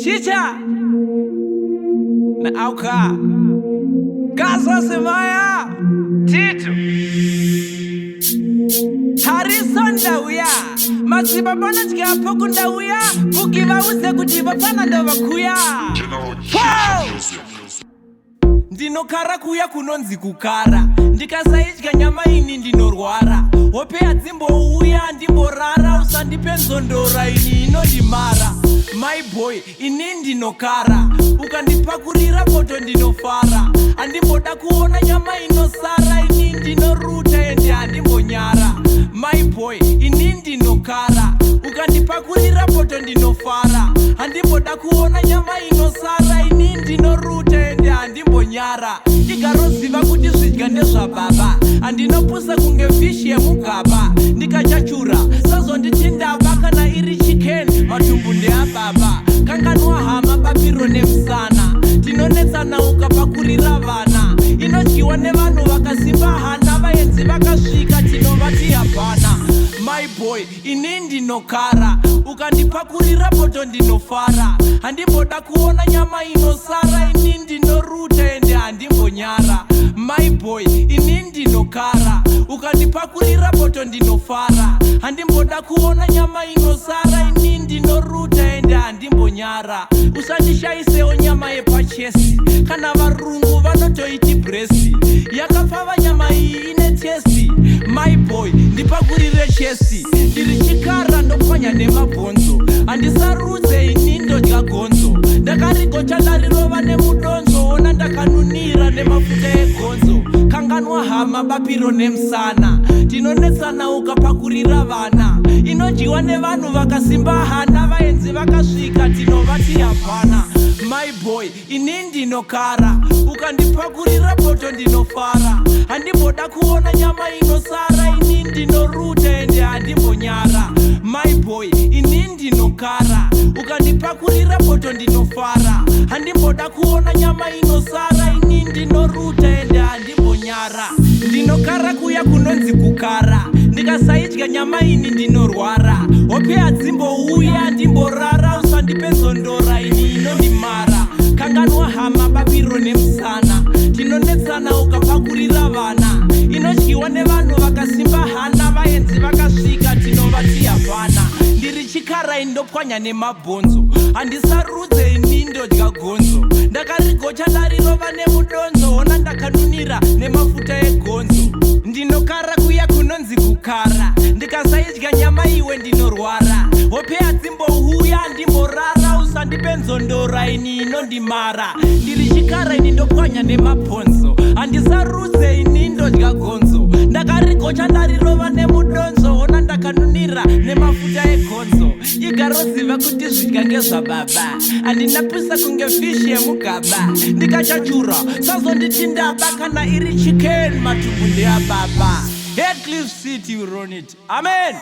Chicha na auka Gaza semaya Tito Harrison Dawia Madzibaba Vanodya hapo Dawia Bukiva uze kuti vapana ndo vakuya Ndinokara kuya kunonzi kukara ndikasaidya nyama ini ndinorwara hope yadzimboouya ndimborara usandipe nzondora ini inondimara my boy ini ndinokara ukandipakurira poto ndinofara andimboda kuona nyama inosara ini ndinoruta ende handimbonyara my boy ini ndinokara ukandipakurira poto ndinofara andimboda kuona nyama inosara ini ndinoruta ende handimbonyara ndikaroziva kuti zvidya ndezvababa andinopusa kunge fishi yemugaba ndikachachura sazonditi ndava kana iri chicken matumbu ndeababa kanganwa hama babiro nemusana tinonetsana ukapakurira vana inodyiwa nevanhu vakasimba hana vaenzi vakasvika tinovati hapana my boy ini ndinokara ukandipakurira poto ndinofara handimboda kuona nyama inosara ini ndinoruta ende handimbonyara my boy ini ndinokara ukandipakurira poto ndinofara handimboda kuona nyama inosara ini ndinoruta ende handimbonyara usandishaisewo nyama yepachesi kana varungu vanotoiti bresi yakapfava nyama iyi ine testi my boy ndipakurire chesi ndiri chikara ndopwanya nemabhonzo handisarudze ini ndodya gonzo ndakarigota ndarirova nemudonzo ona ndakanunira nemafuta egonzo kanganwa hama bapiro nemusana tinonetsana ukapakurira vana inodyiwa nevanhu vakasimba hana vaenzi vakasvika tinovati hapana my boy ini ndinokara ukandipakurira poto ndinofara handimboda kuona nyama inosara ini ndinoruta ende handimbonyara my boy ini ndinokara ukandipakurira poto ndinofara handimboda kuona nyama inosara ini ndinoruta ende handimbonyara ndinokara kuya kunonzi kukara ndikasaidya nyama ini ndinorwara hope yadzimbouya ndimborara usandipe nzondora ini inondimara kanganwa hama babiro nemusana tinonetsana ukapakurira vana inodyiwa nevanhu vakasimba hana vaenzi vakasvika tinovati hapana ndiri chikara indopwanya nemabhonzo handisarudze ini ndodya gonzo ndakarigocha ndarirova nemudonzo ona ndakanunira nemafuta egonzo ndinokara kuya kunonzi kukara ndikasaidya nyama iwe ndinorwara hope yadzimbouya ndimborara usandipe nzondora ini inondimara ndiri chikara ini ndopwanya nemabhonzo handisarudze ini ndodya gonzo ndakarigocha ndarirova nemudonzo ona ndakanunira nemafuta egonzo igaroziva kuti zvidya ngezvababa handinapisa kunge fishi yemugaba ndikachachura sazonditi ndaba kana iri chicken matumbu ndeababa Headcliff City we run it amen